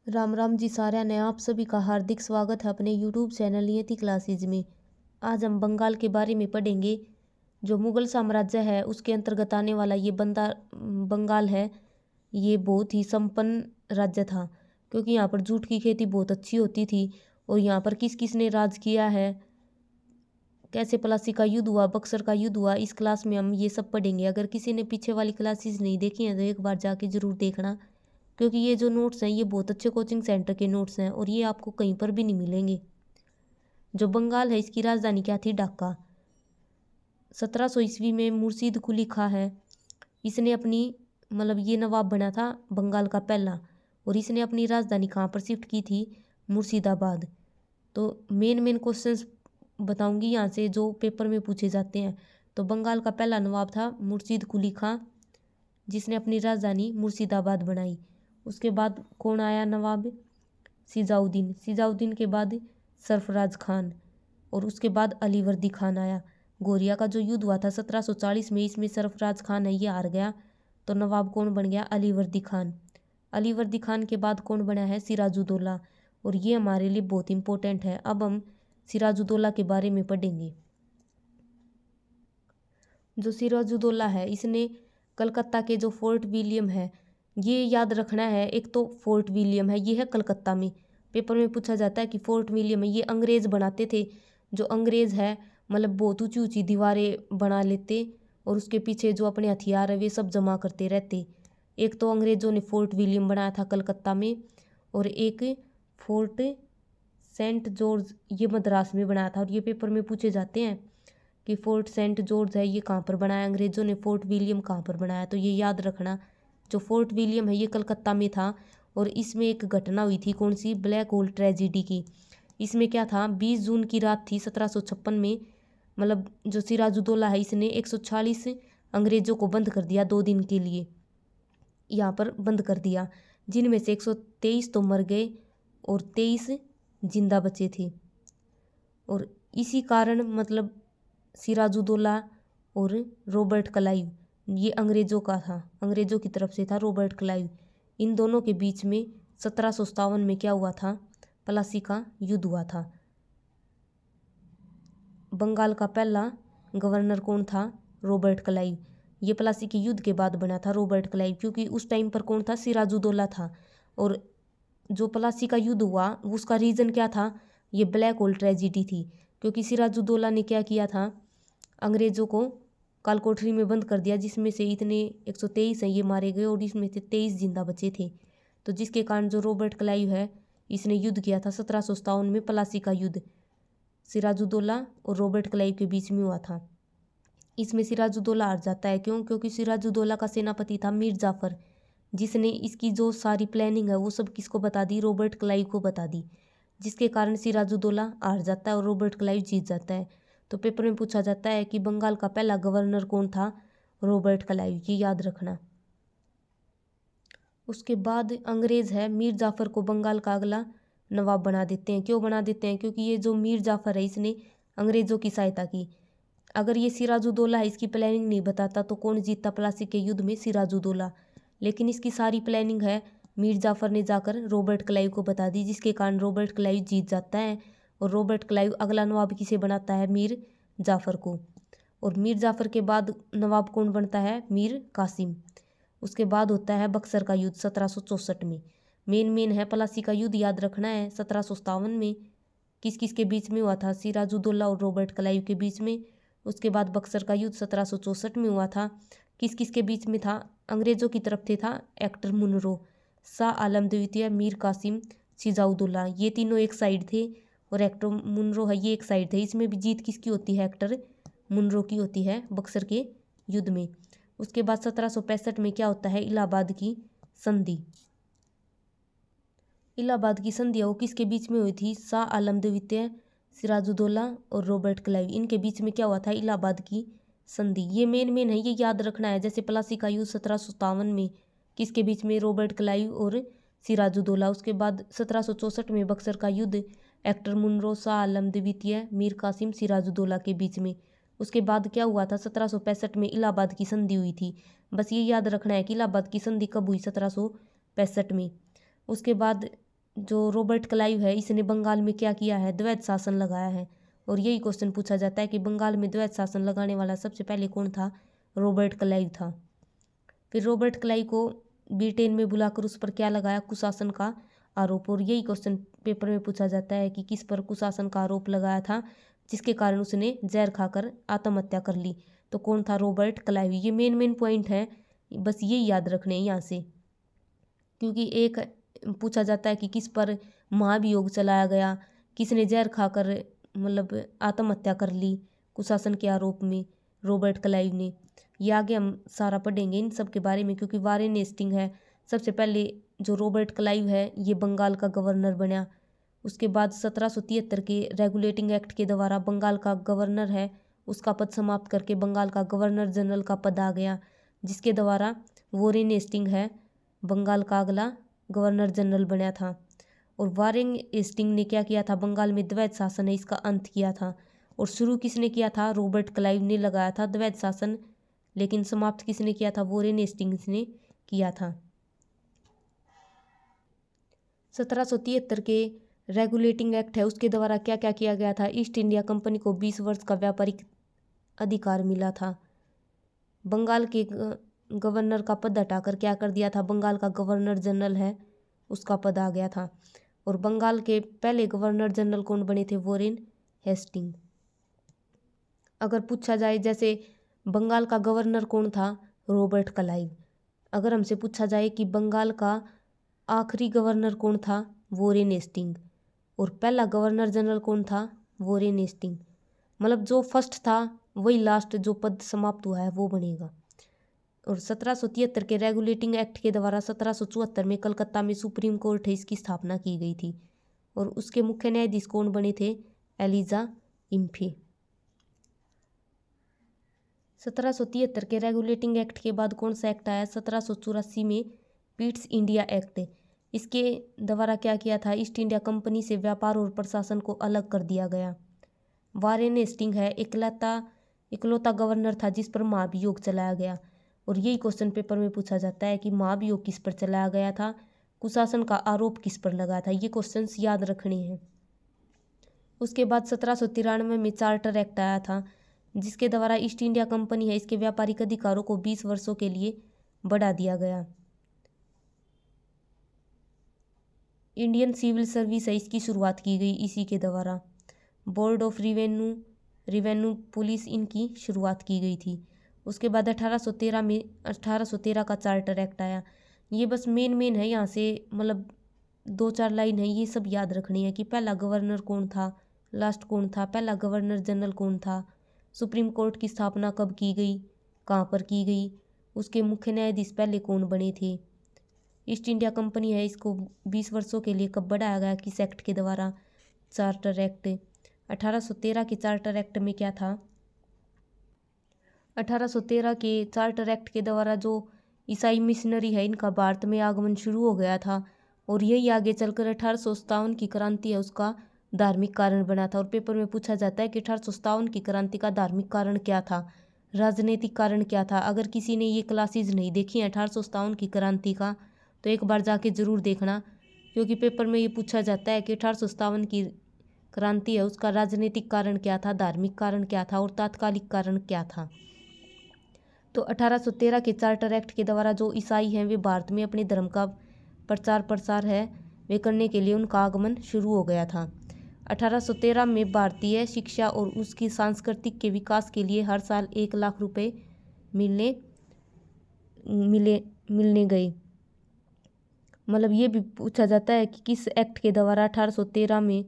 राम राम जी साਰਿਆਂ ने आप सभी का हार्दिक स्वागत है अपने YouTube चैनल नियति क्लासेज में। आज हम बंगाल के बारे में पढ़ेंगे। जो मुगल साम्राज्य है उसके अंतर्गत आने वाला ये बंगाल है। ये बहुत ही संपन्न राज्य था क्योंकि यहाँ पर जूट की खेती बहुत अच्छी होती थी। और यहाँ पर किस किस ने राज किया है, कैसे प्लासी का युद्ध हुआ, बक्सर का युद्ध हुआ, इस क्लास में हम ये सब पढ़ेंगे। अगर किसी ने पीछे वाली क्लासेज नहीं देखी हैं तो एक बार जाके ज़रूर देखना, क्योंकि ये जो नोट्स हैं ये बहुत अच्छे कोचिंग सेंटर के नोट्स हैं और ये आपको कहीं पर भी नहीं मिलेंगे। जो बंगाल है इसकी राजधानी क्या थी? ढाका। 1700 ईस्वी में मुर्शीद कुली खां है, इसने अपनी ये नवाब बना था बंगाल का पहला, और इसने अपनी राजधानी कहाँ पर शिफ्ट की थी? मुर्शिदाबाद। तो मेन क्वेश्चंस बताऊंगी यहाँ से जो पेपर में पूछे जाते हैं। तो बंगाल का पहला नवाब था मुर्शीद कुली खां, जिसने अपनी राजधानी मुर्शिदाबाद बनाई। उसके बाद कौन आया नवाब? सिजाउद्दीन। सिजाउद्दीन के बाद सरफराज खान, और उसके बाद अलीवर्दी खान आया। गोरिया का जो युद्ध हुआ था 1740 में, इसमें सरफराज खान है ये हार गया, तो नवाब कौन बन गया? अलीवर्दी खान। अलीवर्दी खान के बाद कौन बना है? सिराजुद्दौला। और ये हमारे लिए बहुत इंपॉर्टेंट है। अब हम सिराजुद्दौला के बारे में पढ़ेंगे। जो सिराजुद्दौला है इसने कलकत्ता के जो फोर्ट विलियम है, ये याद रखना है। एक तो फोर्ट विलियम है, ये है कलकत्ता में। पेपर में पूछा जाता है कि फोर्ट विलियम है, ये अंग्रेज़ बनाते थे। जो अंग्रेज़ है बहुत ऊंची ऊंची दीवारें बना लेते और उसके पीछे जो अपने हथियार है वे सब जमा करते रहते। एक तो अंग्रेज़ों ने फोर्ट विलियम बनाया था कलकत्ता में, और एक फोर्ट सेंट जॉर्ज ये मद्रास में बनाया था। और ये पेपर में पूछे जाते हैं कि फोर्ट सेंट जॉर्ज है ये कहाँ पर बनाया अंग्रेज़ों ने, फोर्ट विलियम कहाँ पर बनाया। तो ये याद रखना, जो फोर्ट विलियम है ये कलकत्ता में था। और इसमें एक घटना हुई थी, कौन सी? ब्लैक होल ट्रेजिडी की। इसमें क्या था? 20 जून की रात थी 1756 में। जो सिराजुद्दौला है इसने 146 अंग्रेज़ों को बंद कर दिया 2 दिन के लिए, यहाँ पर बंद कर दिया, जिनमें से 123 तो मर गए और 23 जिंदा बचे थे। और इसी कारण सिराजुद्दौला और रॉबर्ट क्लाइव, ये अंग्रेज़ों का था, अंग्रेज़ों की तरफ से था रॉबर्ट क्लाइव। इन दोनों के बीच में 1757 में क्या हुआ था? प्लासी का युद्ध हुआ था। बंगाल का पहला गवर्नर कौन था? Robert Clive. ये प्लासी के युद्ध के बाद बना था रॉबर्ट क्लाइव, क्योंकि उस टाइम पर कौन था? सिराजुद्दौला था। और जो प्लासी का युद्ध हुआ उसका रीज़न क्या था? ये ब्लैक होल ट्रेजिडी थी, क्योंकि सिराजुद्दौला ने क्या किया था? अंग्रेज़ों को कालकोठरी में बंद कर दिया, जिसमें से इतने 123 हैं ये मारे गए और इसमें से 23 जिंदा बचे थे। तो जिसके कारण जो रॉबर्ट क्लाइव है इसने युद्ध किया था 1757 में, प्लासी का युद्ध सिराजुद्दौला और रॉबर्ट क्लाइव के बीच में हुआ था। इसमें सिराजुद्दौला हार जाता है। क्यों? क्योंकि सिराजुद्दौला का सेनापति था मीर जाफ़र, जिसने इसकी जो सारी प्लानिंग है वो सब किसको बता दी? रॉबर्ट क्लाइव को बता दी, जिसके कारण सिराजुद्दौला हार जाता है और रॉबर्ट क्लाइव जीत जाता है। तो पेपर में पूछा जाता है कि बंगाल का पहला गवर्नर कौन था? रॉबर्ट क्लाइव, ये याद रखना। उसके बाद अंग्रेज़ है मीर जाफ़र को बंगाल का अगला नवाब बना देते हैं। क्यों बना देते हैं? क्योंकि ये जो मीर जाफ़र है इसने अंग्रेज़ों की सहायता की। अगर ये सिराजुद्दौला है इसकी प्लानिंग नहीं बताता तो कौन जीतता प्लासी के युद्ध में? सिराजुद्दौला। लेकिन इसकी सारी प्लानिंग है मीर जाफ़र ने जाकर रॉबर्ट क्लाइव को बता दी, जिसके कारण रॉबर्ट क्लाइव जीत जाता है। और रॉबर्ट क्लाइव अगला नवाब किसे बनाता है? मीर जाफ़र को। और मीर जाफ़र के बाद नवाब कौन बनता है? मीर कासिम। उसके बाद होता है बक्सर का युद्ध 1764 में। मेन है प्लासी का युद्ध, याद रखना है। 1757 में किस किस के बीच में हुआ था? सिराजुद्दौला और रॉबर्ट क्लाइव के बीच में। उसके बाद बक्सर का युद्ध 1764 में हुआ था। किस किस के बीच में था? अंग्रेज़ों की तरफ से था एक्टर मुनरो, शाह आलम द्वितीय, मीर कासिम, सिजाउद्दौला, ये तीनों एक साइड थे और एक्टर मुनरो है ये एक साइड थे। इसमें भी जीत किसकी होती है? एक्टर मुनरो की होती है बक्सर के युद्ध में। उसके बाद 1765 में क्या होता है? इलाहाबाद की संधि। इलाहाबाद की संधि वो किसके बीच में हुई थी? शाह आलम द्वितीय, सिराजुद्दौला और रॉबर्ट क्लाइव, इनके बीच में क्या हुआ था? इलाहाबाद की संधि। ये मेन है, ये याद रखना है। जैसे प्लासी का युद्ध 1757 में किसके बीच में? रॉबर्ट क्लाइव और सिराजुद्दौला। उसके बाद 1764 में बक्सर का युद्ध एक्टर मुनरो, शाह आलम द्वितीय, मीर कासिम, सिराजुद्दौला के बीच में। उसके बाद क्या हुआ था? 1765 में इलाहाबाद की संधि हुई थी। बस ये याद रखना है कि इलाहाबाद की संधि कब हुई? 1765 में। उसके बाद जो रॉबर्ट क्लाइव है इसने बंगाल में क्या किया है, द्वैध शासन लगाया है। और यही क्वेश्चन पूछा जाता है कि बंगाल में द्वैध शासन लगाने वाला सबसे पहले कौन था, रॉबर्ट क्लाइव था। फिर रॉबर्ट क्लाइव को ब्रिटेन में बुलाकर उस पर क्या लगाया, कुशासन का आरोप। और यही क्वेश्चन पेपर में पूछा जाता है कि किस पर कुशासन का आरोप लगाया था, जिसके कारण उसने जहर खाकर आत्महत्या कर ली। तो कौन था, रॉबर्ट क्लाइव। ये मेन पॉइंट है, बस यही याद रखने हैं यहाँ से, क्योंकि एक पूछा जाता है कि किस पर महाभियोग चलाया गया, किसने जहर खाकर मतलब आत्महत्या कर ली कुशासन के आरोप में, रॉबर्ट क्लाइव ने। ये आगे हम सारा पढ़ेंगे इन सब के बारे में, क्योंकि वारेन हेस्टिंग है सबसे पहले जो रॉबर्ट क्लाइव है ये बंगाल का गवर्नर बना। उसके बाद 1773 के रेगुलेटिंग एक्ट के द्वारा बंगाल का गवर्नर है उसका पद समाप्त करके बंगाल का गवर्नर जनरल का पद आ गया, जिसके द्वारा वारेन हेस्टिंग है बंगाल का अगला गवर्नर जनरल बना था। और वारेन हेस्टिंग ने क्या किया था, बंगाल में द्वैध शासन है इसका अंत किया था। और शुरू किसने किया था, रॉबर्ट क्लाइव ने लगाया था द्वैध शासन, लेकिन समाप्त किसने किया था, वारेन हेस्टिंग्स ने किया था। 1773 के रेगुलेटिंग एक्ट है उसके द्वारा क्या क्या किया गया था, ईस्ट इंडिया कंपनी को 20 वर्ष का व्यापारिक अधिकार मिला था। बंगाल के गवर्नर का पद हटाकर क्या कर दिया था, बंगाल का गवर्नर जनरल है उसका पद आ गया था। और बंगाल के पहले गवर्नर जनरल कौन बने थे, वारेन हेस्टिंग। अगर पूछा जाए जैसे बंगाल का गवर्नर कौन था, रॉबर्ट क्लाइव। अगर हमसे पूछा जाए कि बंगाल का आखिरी गवर्नर कौन था, वारेन हेस्टिंग। और पहला गवर्नर जनरल कौन था, वारेन हेस्टिंग। मतलब जो फर्स्ट था वही लास्ट जो पद समाप्त हुआ है वो बनेगा। और 1773 के रेगुलेटिंग एक्ट के द्वारा 1774 में कलकत्ता में सुप्रीम कोर्ट है इसकी स्थापना की गई थी। और उसके मुख्य न्यायाधीश कौन बने थे, एलिजा इम्फे। 1773 के रेगुलेटिंग एक्ट के बाद कौन सा एक्ट आया, 1784 में पीट्स इंडिया एक्ट। इसके द्वारा क्या किया था, ईस्ट इंडिया कंपनी से व्यापार और प्रशासन को अलग कर दिया गया। वारेन हेस्टिंग है इकलौता गवर्नर था जिस पर महाभियोग चलाया गया। और यही क्वेश्चन पेपर में पूछा जाता है कि महाभियोग किस पर चलाया गया था, कुशासन का आरोप किस पर लगा था। ये क्वेश्चंस याद रखने हैं। उसके बाद 1793 में चार्टर एक्ट आया था, जिसके द्वारा ईस्ट इंडिया कंपनी है इसके व्यापारिक अधिकारों को 20 वर्षों के लिए बढ़ा दिया गया। इंडियन सिविल सर्विस है इसकी शुरुआत की गई इसी के द्वारा। बोर्ड ऑफ रिवेन्यू पुलिस इनकी शुरुआत की गई थी। उसके बाद 1813 का चार्टर एक्ट आया। ये बस मेन है, यहाँ से मतलब 2-4 लाइन है, ये सब याद रखनी है कि पहला गवर्नर कौन था, लास्ट कौन था, पहला गवर्नर जनरल कौन था, सुप्रीम कोर्ट की स्थापना कब की गई, कहाँ पर की गई, उसके मुख्य न्यायाधीश पहले कौन बने थे, ईस्ट इंडिया कंपनी है इसको 20 वर्षों के लिए कब बढ़ाया गया, किस एक्ट के द्वारा, चार्टर एक्ट। 1813 के चार्टर एक्ट में क्या था, 1813 के चार्टर एक्ट के द्वारा जो ईसाई मिशनरी है इनका भारत में आगमन शुरू हो गया था। और यही आगे चलकर 1857 की क्रांति है उसका धार्मिक कारण बना था। और पेपर में पूछा जाता है कि 1857 की क्रांति का धार्मिक कारण क्या था, राजनीतिक कारण क्या था। अगर किसी ने ये क्लासेज नहीं देखी 1857 की क्रांति का तो एक बार जाके ज़रूर देखना, क्योंकि पेपर में ये पूछा जाता है कि 1857 की क्रांति है उसका राजनीतिक कारण क्या था, धार्मिक कारण क्या था और तात्कालिक कारण क्या था। तो 1813 के चार्टर एक्ट के द्वारा जो ईसाई हैं वे भारत में अपने धर्म का प्रचार प्रसार है वे करने के लिए उनका आगमन शुरू हो गया था। 1813 में भारतीय शिक्षा और उसकी सांस्कृतिक के विकास के लिए हर साल 1 लाख रुपए मिलने गए। मतलब ये भी पूछा जाता है कि किस एक्ट के द्वारा 1813 में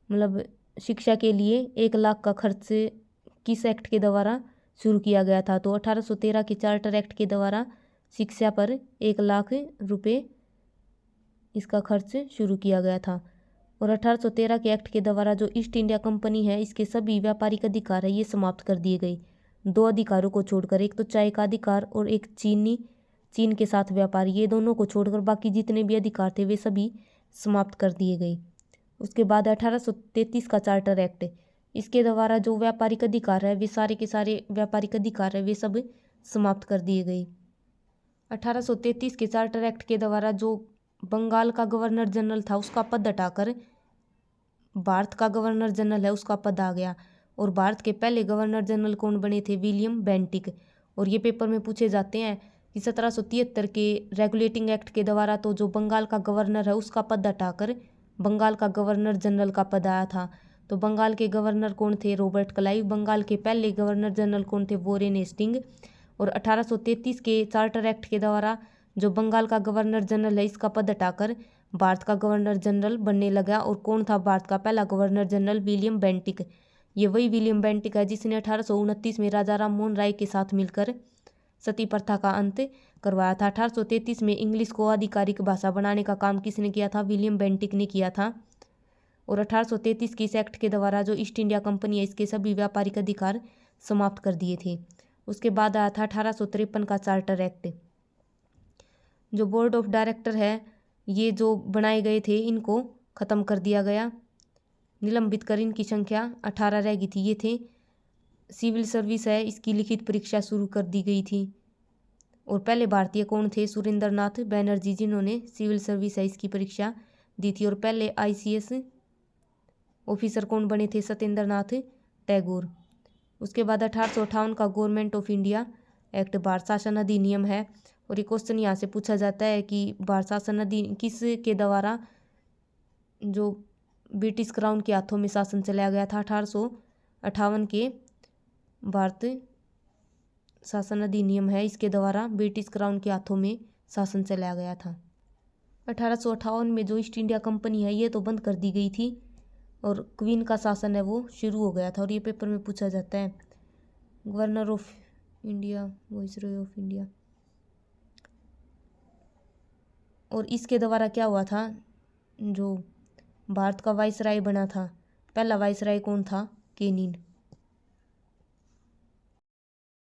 मतलब शिक्षा के लिए 1 लाख का खर्च किस एक्ट के द्वारा शुरू किया गया था। तो 1813 के चार्टर एक्ट के द्वारा शिक्षा पर 1 लाख रुपए इसका खर्च शुरू किया गया था। और 1813 के एक्ट के द्वारा जो ईस्ट इंडिया कंपनी है इसके सभी व्यापारिक अधिकार है ये समाप्त कर दिए गए, 2 अधिकारों को छोड़कर, एक तो चाय का अधिकार और एक चीन के साथ व्यापार, ये दोनों को छोड़कर बाकी जितने भी अधिकार थे वे सभी समाप्त कर दिए गए। उसके बाद 1833 का चार्टर एक्ट, इसके द्वारा जो व्यापारिक अधिकार है वे सारे के सारे व्यापारिक अधिकार है वे सब समाप्त कर दिए गए। 1833 के चार्टर एक्ट के द्वारा जो बंगाल का गवर्नर जनरल था उसका पद हटाकर भारत का गवर्नर जनरल है उसका पद आ गया। और भारत के पहले गवर्नर जनरल कौन बने थे? William Bentinck. और ये पेपर में पूछे जाते हैं कि 1773 के रेगुलेटिंग एक्ट के द्वारा तो जो बंगाल का गवर्नर है उसका पद हटाकर बंगाल का गवर्नर जनरल का पद आया था। तो बंगाल के गवर्नर कौन थे? Robert Clive. बंगाल के पहले गवर्नर जनरल कौन थे? Warren Hasting. और 1833 के चार्टर एक्ट के द्वारा जो बंगाल का गवर्नर जनरल है इसका पद हटाकर भारत का गवर्नर जनरल बनने लगा। और कौन था भारत का पहला गवर्नर जनरल? William Bentinck. ये वही विलियम बेंटिक है जिसने 1829 में राजा राम मोहन राय के साथ मिलकर सती प्रथा का अंत करवाया था। 1833 में इंग्लिश को आधिकारिक भाषा बनाने का काम किसने किया था? विलियम बेंटिक ने किया था। और 1833 के इस एक्ट के द्वारा जो ईस्ट इंडिया कंपनी है इसके सभी व्यापारिक अधिकार समाप्त कर दिए थे। उसके बाद आया था 1853 का चार्टर एक्ट। जो बोर्ड ऑफ डायरेक्टर है ये जो बनाए गए थे इनको ख़त्म कर दिया गया, निलंबित कर इनकी संख्या 18 रह गई थी। ये थे सिविल सर्विस है इसकी लिखित परीक्षा शुरू कर दी गई थी। और पहले भारतीय कौन थे? सुरेंद्र नाथ बैनर्जी जिन्होंने सिविल सर्विस है इसकी परीक्षा दी थी। और पहले ICS ऑफिसर कौन बने थे? सत्येंद्र नाथ टैगोर। उसके बाद 1858 का government of India act Bharat शासन अधिनियम है। और ये क्वेश्चन यहाँ से पूछा जाता है कि भारत शासन अधिनियम किस के द्वारा जो ब्रिटिश क्राउन के हाथों में शासन चलाया गया था? 1858 के भारत शासन अधिनियम है इसके द्वारा ब्रिटिश क्राउन के हाथों में शासन चलाया गया था। 1858 में जो ईस्ट इंडिया कंपनी है ये तो बंद कर दी गई थी और क्वीन का शासन है वो शुरू हो गया था। और ये पेपर में पूछा जाता है। Governor of India, viceroy of India. और इसके द्वारा क्या हुआ था? जो भारत का वाइसराय बना था, पहला वाइसराय कौन था? केनिन।